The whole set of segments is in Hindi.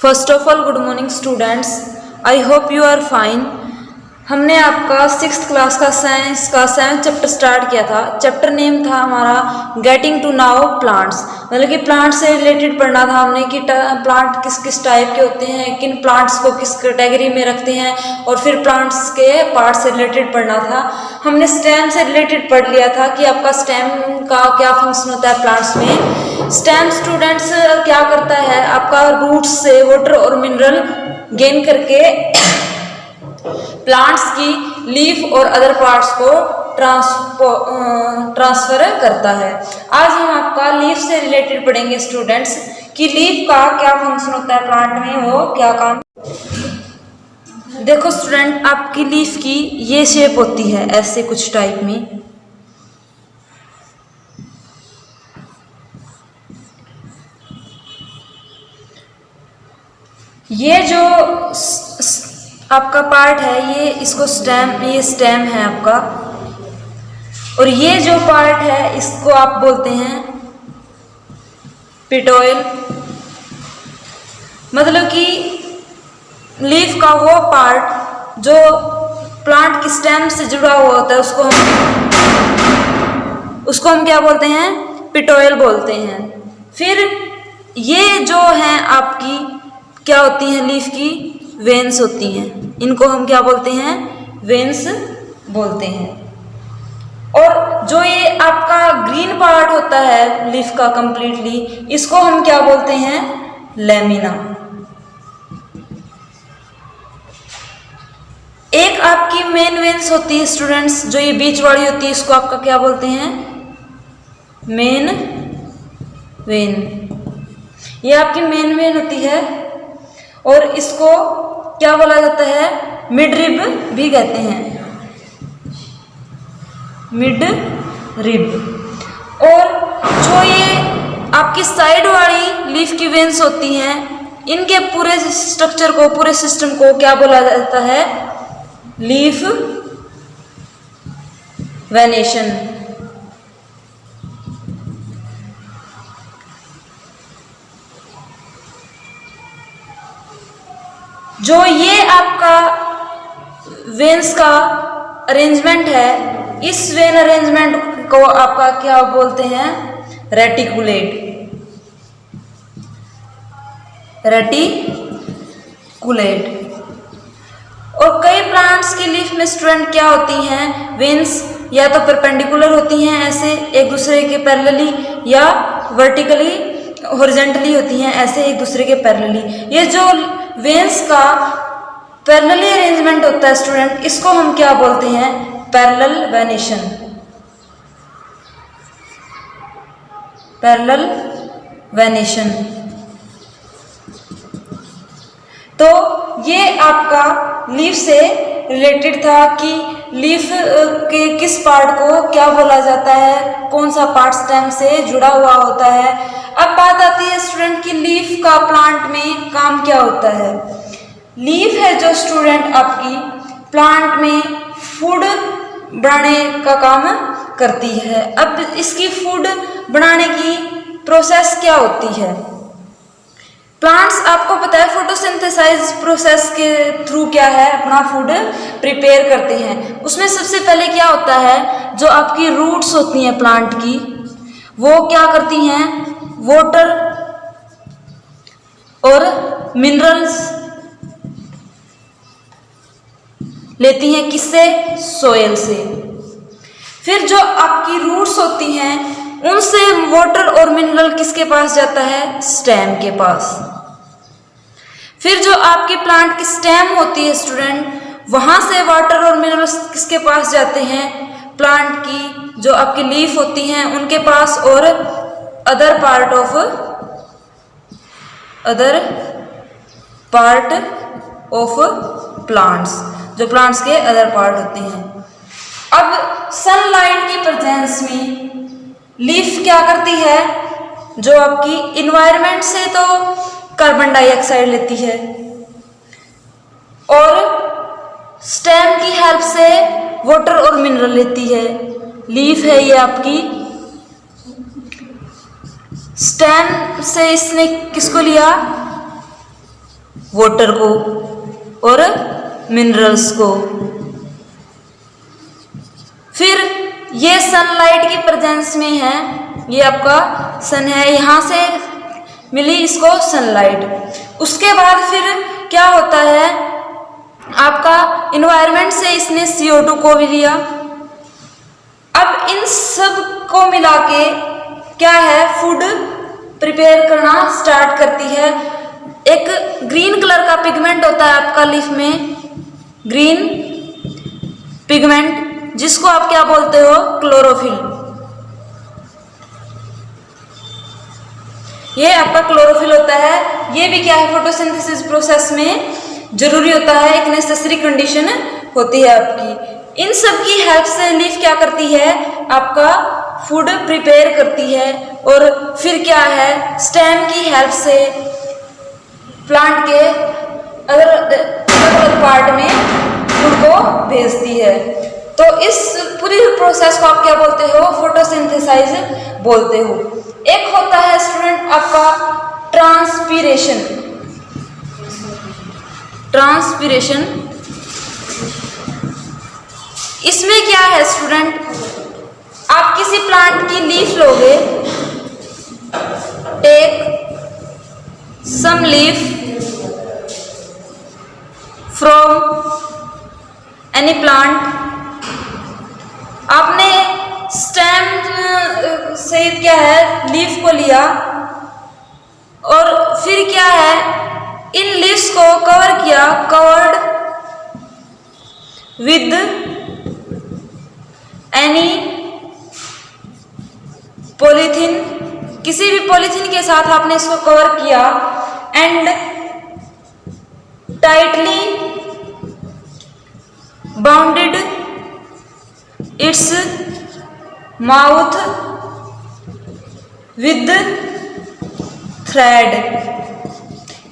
First of all good morning students, I hope you are fine. हमने आपका 6th क्लास का साइंस का 7th चैप्टर स्टार्ट किया था। चैप्टर नेम था हमारा गेटिंग टू नाउ प्लांट्स, मतलब कि प्लांट से रिलेटेड पढ़ना था हमने कि प्लांट किस किस टाइप के होते हैं, किन प्लांट्स को किस कैटेगरी में रखते हैं, और फिर प्लांट्स के पार्ट से रिलेटेड पढ़ना था। हमने स्टेम से रिलेटेड पढ़ लिया था कि आपका स्टेम का क्या फंक्शन होता है प्लांट्स में। स्टेम स्टूडेंट्स क्या करता है, आपका रूट्स से वाटर और मिनरल गेन करके प्लांट्स की लीफ और अदर पार्ट्स को ट्रांसफर करता है। आज हम आपका लीफ से रिलेटेड पढ़ेंगे स्टूडेंट्स कि लीफ का क्या फंक्शन होता है प्लांट में, वो क्या काम। देखो स्टूडेंट, आपकी लीफ की ये शेप होती है ऐसे कुछ टाइप में। ये जो आपका पार्ट है ये स्टेम है आपका, और ये जो पार्ट है इसको आप बोलते हैं पिटोइल। मतलब कि लीफ का वो पार्ट जो प्लांट की स्टेम से जुड़ा हुआ होता है उसको हम क्या बोलते हैं, पिटोइल बोलते हैं। फिर ये जो है आपकी क्या होती हैं, लीफ की वेन्स होती हैं, इनको हम क्या बोलते हैं, वेन्स बोलते हैं। और जो ये आपका ग्रीन पार्ट होता है लीफ का कंप्लीटली, इसको हम क्या बोलते हैं, लैमिना। एक आपकी मेन वेन्स होती है स्टूडेंट्स, जो ये बीच वाली होती है, इसको आपका क्या बोलते हैं, मेन वेन। ये आपकी मेन वेन होती है, और इसको क्या बोला जाता है, मिड रिब भी कहते हैं, मिड रिब। और जो ये आपकी साइड वाली लीफ की वेन्स होती हैं, इनके पूरे स्ट्रक्चर को, पूरे सिस्टम को क्या बोला जाता है, लीफ वेनेशन। जो ये आपका वेन्स का अरेंजमेंट है, इस वेन अरेंजमेंट को आपका क्या बोलते हैं, रेटिकुलेट। और कई प्लांट्स की लीफ में स्टूडेंट क्या होती हैं, वेन्स या तो परपेंडिकुलर होती हैं ऐसे एक दूसरे के पैरेलली, या वर्टिकली हॉरिजॉन्टली होती हैं ऐसे एक दूसरे के पैरेलली। ये जो वेन्स का पैरेलली अरेंजमेंट होता है स्टूडेंट, इसको हम क्या बोलते हैं, पैरेलल वेनेशन। Parallel venation. तो ये आपका लीफ से रिलेटेड था कि लीफ के किस पार्ट को क्या बोला जाता है, कौन सा पार्ट स्टेम से जुड़ा हुआ होता है। अब बात आती है स्टूडेंट की लीफ का प्लांट में काम क्या होता है। लीफ है जो स्टूडेंट आपकी प्लांट में फूड बनाने का काम करती है। अब इसकी फूड बनाने की प्रोसेस क्या होती है। प्लांट्स आपको पता है फोटोसिंथेसाइज प्रोसेस के थ्रू क्या है, अपना फूड प्रिपेयर करते हैं। उसमें सबसे पहले क्या होता है, जो आपकी रूट्स होती हैं प्लांट की, वो क्या करती हैं, वाटर और मिनरल्स लेती हैं, किससे, सोयल से। फिर जो आपकी रूट्स होती हैं, उनसे वाटर और मिनरल किसके पास जाता है, स्टेम के पास। फिर जो आपकी प्लांट की स्टेम होती है स्टूडेंट, वहां से वाटर और मिनरल्स किसके पास जाते हैं, प्लांट की जो आपकी लीफ होती हैं उनके पास, और अदर पार्ट ऑफ प्लांट्स, जो प्लांट्स के अदर पार्ट होते हैं। अब सनलाइट की प्रेजेंस में लीफ क्या करती है, जो आपकी इन्वायरमेंट से तो कार्बन डाइऑक्साइड लेती है, और स्टेम की हेल्प से वाटर और मिनरल लेती है। लीफ है ये आपकी, स्टेम से इसने किसको लिया, वाटर को और मिनरल्स को। फिर ये सनलाइट की प्रेजेंस में है, ये आपका सन है, यहाँ से मिली इसको सनलाइट। उसके बाद फिर क्या होता है, आपका इन्वायरमेंट से इसने CO2 को भी लिया। अब इन सब को मिला के क्या है, फूड प्रिपेयर करना स्टार्ट करती है। एक ग्रीन कलर का पिगमेंट होता है आपका लीफ में, ग्रीन पिगमेंट, जिसको आप क्या बोलते हो, क्लोरोफिल। ये आपका क्लोरोफिल होता है। ये भी क्या है, फोटोसिंथेसिस प्रोसेस में जरूरी होता है, एक नेसेसरी कंडीशन होती है आपकी। इन सब की हेल्प से लीफ क्या करती है, आपका फूड प्रिपेयर करती है। और फिर क्या है, स्टेम की हेल्प से प्लांट के अलग अलग पार्ट में फूड को भेजती है। तो इस पूरी प्रोसेस को आप क्या बोलते हो, फोटोसिंथेसाइज बोलते हो। एक होता है स्टूडेंट आपका ट्रांसपीरेशन। ट्रांसपीरेशन इसमें क्या है स्टूडेंट, आप किसी प्लांट की लीफ लोगे, take some leaf from any plant. आपने स्टेम से क्या है, लीफ को लिया, और फिर क्या है, इन लीव्स को कवर किया, कवर्ड विद एनी पॉलीथीन, किसी भी पॉलीथीन के साथ आपने इसको कवर किया, and tightly bounded its mouth with thread.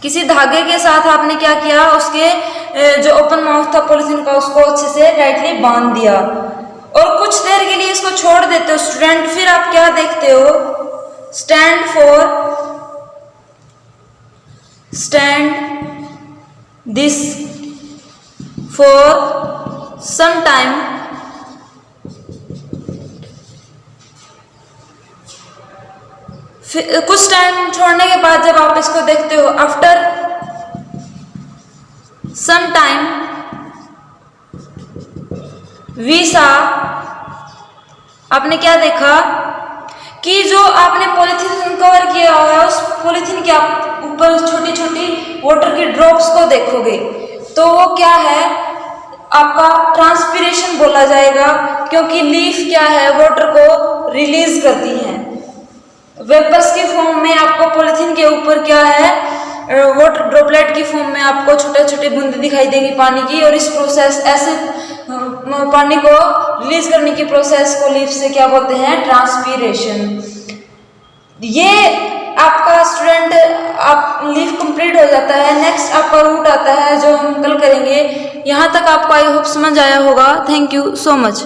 किसी धागे के साथ आपने क्या किया, उसके जो ओपन माउथ था पॉलीथीन का, उसको अच्छे से टाइटली बांध दिया, और कुछ देर के लिए इसको छोड़ देते हो स्टूडेंट। फिर आप क्या देखते हो, stand this for some time, कुछ टाइम छोड़ने के बाद जब आप इसको देखते हो, after some time we saw, आपने क्या देखा कि जो आपने पॉलीथीन कवर किया हुआ है, उस पॉलीथीन के आप ऊपर छोटी छोटी वाटर की ड्रॉप्स को देखोगे, तो वो क्या है, आपका ट्रांसपीरेशन बोला जाएगा, क्योंकि लीफ क्या है, वाटर को रिलीज करती है वेपर्स की फॉर्म में। आपको पॉलीथीन के ऊपर क्या है, वाटर ड्रॉपलेट की फॉर्म में आपको छोटे छोटे बूंद दिखाई देंगी पानी की, और इस प्रोसेस ऐसे पानी को रिलीज करने की प्रोसेस को लीफ से क्या बोलते हैं, ट्रांसपीरेशन। ये आपका स्टूडेंट आप लीफ कंप्लीट हो जाता है। नेक्स्ट आपका रूट आता है, जो हम कल करेंगे। यहाँ तक आपको आई होप समझ आया होगा। Thank you so much.